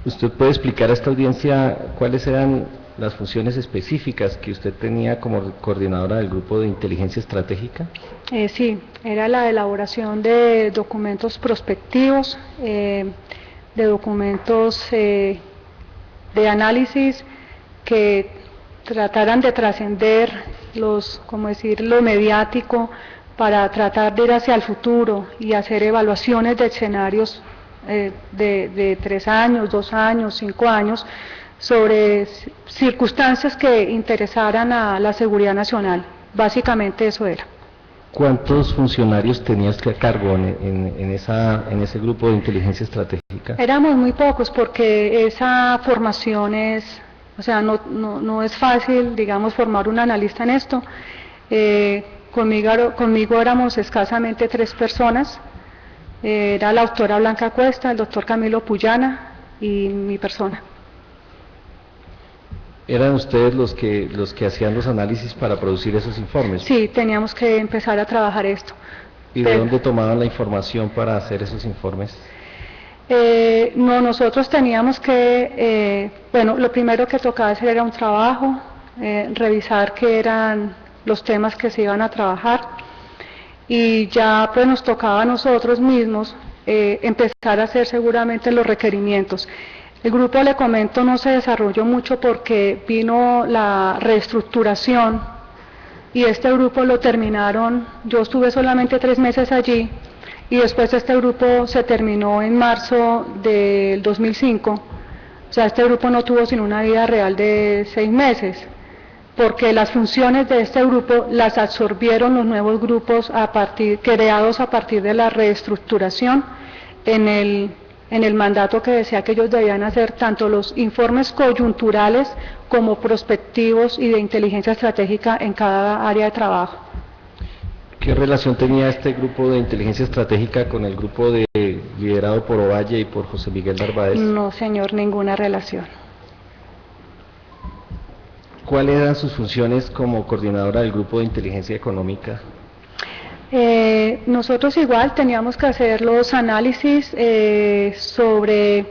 ¿Usted puede explicar a esta audiencia cuáles eran las funciones específicas que usted tenía como coordinadora del grupo de inteligencia estratégica? Sí, era la elaboración de documentos prospectivos, de documentos de análisis que trataran de trascender como decir, lo mediático, para tratar de ir hacia el futuro y hacer evaluaciones de escenarios de 3 años, 2 años, 5 años, sobre circunstancias que interesaran a la seguridad nacional. Básicamente eso era. ¿Cuántos funcionarios tenía usted a cargo en ese grupo de inteligencia estratégica? Éramos muy pocos porque esa formación no es fácil, digamos, formar un analista en esto. Conmigo éramos escasamente 3 personas, era la doctora Blanca Cuesta, el doctor Camilo Puyana y mi persona. ¿Eran ustedes los que hacían los análisis para producir esos informes? Sí, teníamos que empezar a trabajar esto. ¿Y de dónde tomaban la información para hacer esos informes? No, nosotros teníamos que, lo primero que tocaba hacer era un trabajo, revisar qué eran los temas que se iban a trabajar, y ya pues nos tocaba a nosotros mismos empezar a hacer seguramente los requerimientos. El grupo, le comento, no se desarrolló mucho porque vino la reestructuración y este grupo lo terminaron, yo estuve solamente 3 meses allí, y después este grupo se terminó en marzo del 2005, o sea, este grupo no tuvo sino una vida real de 6 meses, porque las funciones de este grupo las absorbieron los nuevos grupos creados a partir de la reestructuración en el mandato que decía que ellos debían hacer tanto los informes coyunturales como prospectivos y de inteligencia estratégica en cada área de trabajo. ¿Qué relación tenía este grupo de inteligencia estratégica con el grupo liderado por Ovalle y por José Miguel Narváez? No, señor, ninguna relación. ¿Cuáles eran sus funciones como coordinadora del grupo de inteligencia económica? Nosotros igual teníamos que hacer los análisis sobre,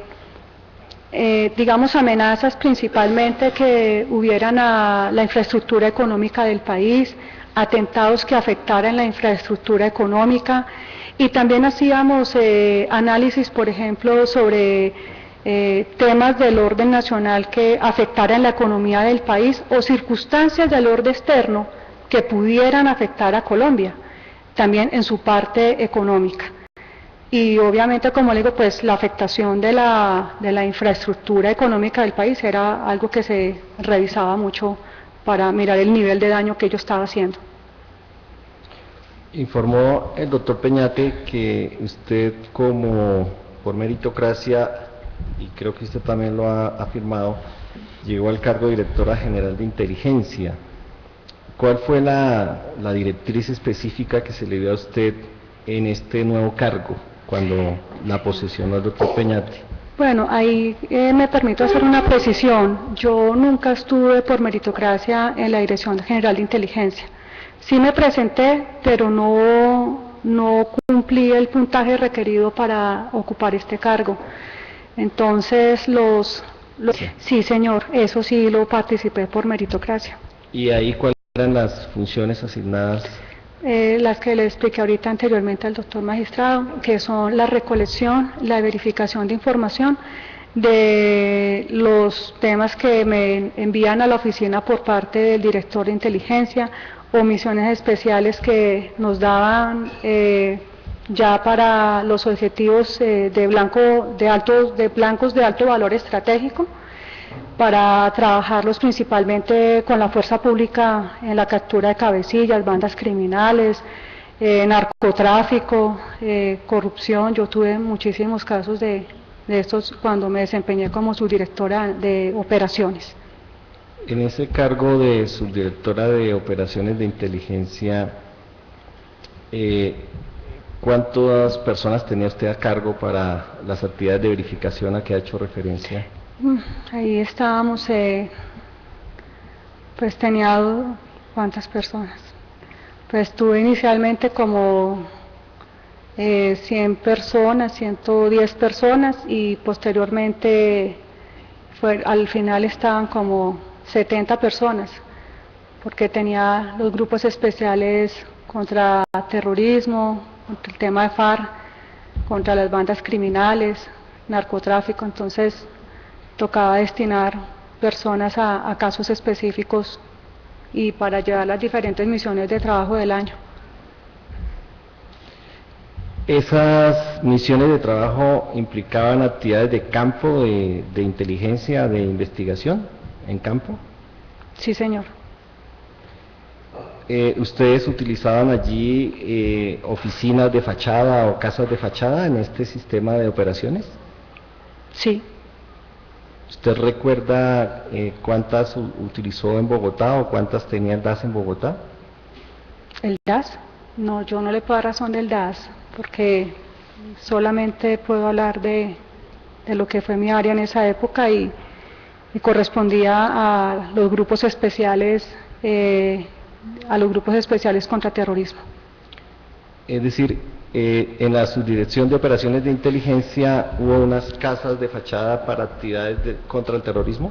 digamos, amenazas principalmente que hubieran a la infraestructura económica del país, atentados que afectaran la infraestructura económica, y también hacíamos análisis, por ejemplo, sobre temas del orden nacional que afectaran la economía del país o circunstancias del orden externo que pudieran afectar a Colombia, también en su parte económica. Y obviamente, como le digo, pues la afectación de la infraestructura económica del país era algo que se revisaba mucho para mirar el nivel de daño que ello estaba haciendo. Informó el doctor Peñate que usted, como por meritocracia, y creo que usted también lo ha afirmado, llegó al cargo de directora general de inteligencia. ¿Cuál fue la directriz específica que se le dio a usted en este nuevo cargo cuando la posesionó el doctor Peñate? Bueno, ahí me permito hacer una precisión. Yo nunca estuve por meritocracia en la Dirección General de Inteligencia. Sí me presenté, pero no cumplí el puntaje requerido para ocupar este cargo. Entonces, sí, señor, eso sí lo participé por meritocracia. ¿Y ahí cuáles eran las funciones asignadas? Las que le expliqué ahorita anteriormente al doctor magistrado, que son la recolección, la verificación de información de los temas que me envían a la oficina por parte del director de inteligencia, o misiones especiales que nos daban ya para los objetivos de blancos de alto valor estratégico, para trabajarlos principalmente con la fuerza pública en la captura de cabecillas, bandas criminales, narcotráfico, corrupción. Yo tuve muchísimos casos de estos cuando me desempeñé como subdirectora de operaciones. En ese cargo de subdirectora de operaciones de inteligencia, ¿cuántas personas tenía usted a cargo para las actividades de verificación a que ha hecho referencia? Ahí estábamos, pues tenía, ¿cuántas personas? Pues tuve inicialmente como 100 personas, 110 personas, y posteriormente al final estaban como 70 personas, porque tenía los grupos especiales contra terrorismo, contra el tema de FARC, contra las bandas criminales, narcotráfico, entonces tocaba destinar personas a casos específicos y para llevar las diferentes misiones de trabajo del año. ¿Esas misiones de trabajo implicaban actividades de campo, de inteligencia, de investigación en campo? Sí, señor. ¿Ustedes utilizaban allí oficinas de fachada o casas de fachada en este sistema de operaciones? Sí. ¿Usted recuerda cuántas utilizó en Bogotá o cuántas tenía el DAS en Bogotá? ¿El DAS? No, yo no le puedo dar razón del DAS, porque solamente puedo hablar de lo que fue mi área en esa época y correspondía a los grupos especiales, contra terrorismo. Es decir, en la subdirección de operaciones de inteligencia hubo unas casas de fachada para actividades contra el terrorismo.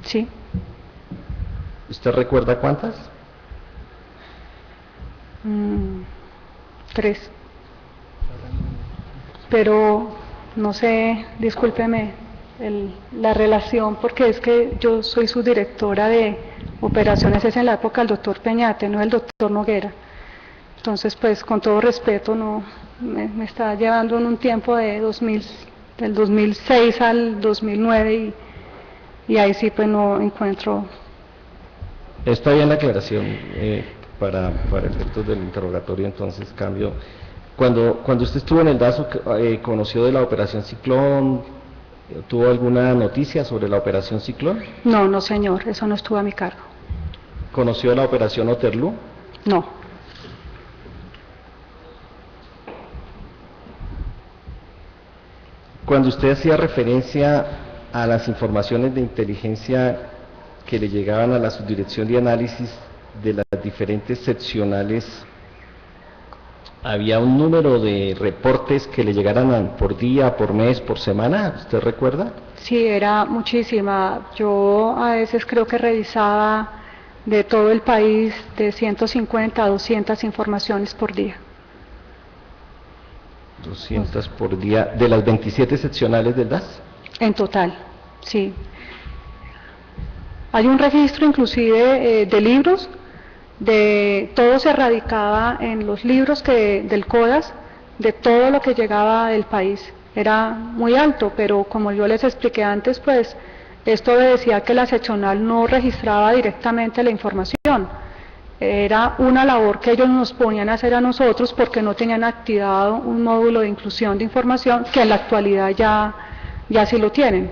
Sí. ¿Usted recuerda cuántas? 3. Pero no sé, discúlpeme la relación, porque es que yo soy subdirectora de operaciones, es en la época del doctor Peñate, no el doctor Noguera. Entonces, pues, con todo respeto, no me está llevando en un tiempo del 2006 al 2009 y ahí sí, pues, no encuentro. Está bien la aclaración, para efectos del interrogatorio, entonces cambio. Cuando usted estuvo en el DASO, ¿conoció de la operación Ciclón? ¿Tuvo alguna noticia sobre la operación Ciclón? No, no, señor, eso no estuvo a mi cargo. ¿Conoció de la operación Oterlú? No. Cuando usted hacía referencia a las informaciones de inteligencia que le llegaban a la subdirección de análisis de las diferentes seccionales, ¿había un número de reportes que le llegaran por día, por mes, por semana? ¿Usted recuerda? Sí, era muchísima. Yo a veces creo que revisaba de todo el país de 150 a 200 informaciones por día. 200 por día, ¿de las 27 seccionales del DAS? En total, sí. Hay un registro inclusive de libros, de todo se radicaba en los libros del CODAS, de todo lo que llegaba del país. Era muy alto, pero como yo les expliqué antes, pues esto obedecía que la seccional no registraba directamente la información. Era una labor que ellos nos ponían a hacer a nosotros porque no tenían activado un módulo de inclusión de información que en la actualidad ya sí lo tienen.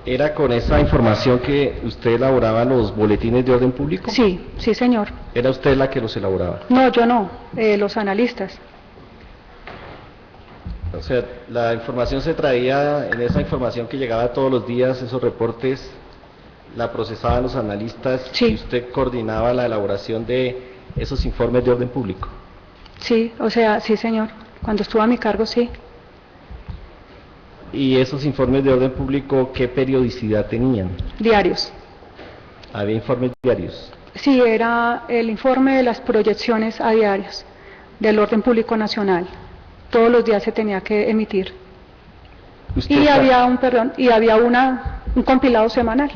¿Era con esa información que usted elaboraba los boletines de orden público? Sí, sí, señor. ¿Era usted la que los elaboraba? No, yo no, los analistas. O sea, la información se traía, en esa información que llegaba todos los días, esos reportes, la procesaban los analistas. Sí. Y usted coordinaba la elaboración de esos informes de orden público. Sí, o sea, sí, señor. Cuando estuvo a mi cargo, sí. ¿Y esos informes de orden público qué periodicidad tenían? Diarios. ¿Había informes diarios? Sí, era el informe de las proyecciones a diarios del orden público nacional. Todos los días se tenía que emitir. Y había un compilado semanal.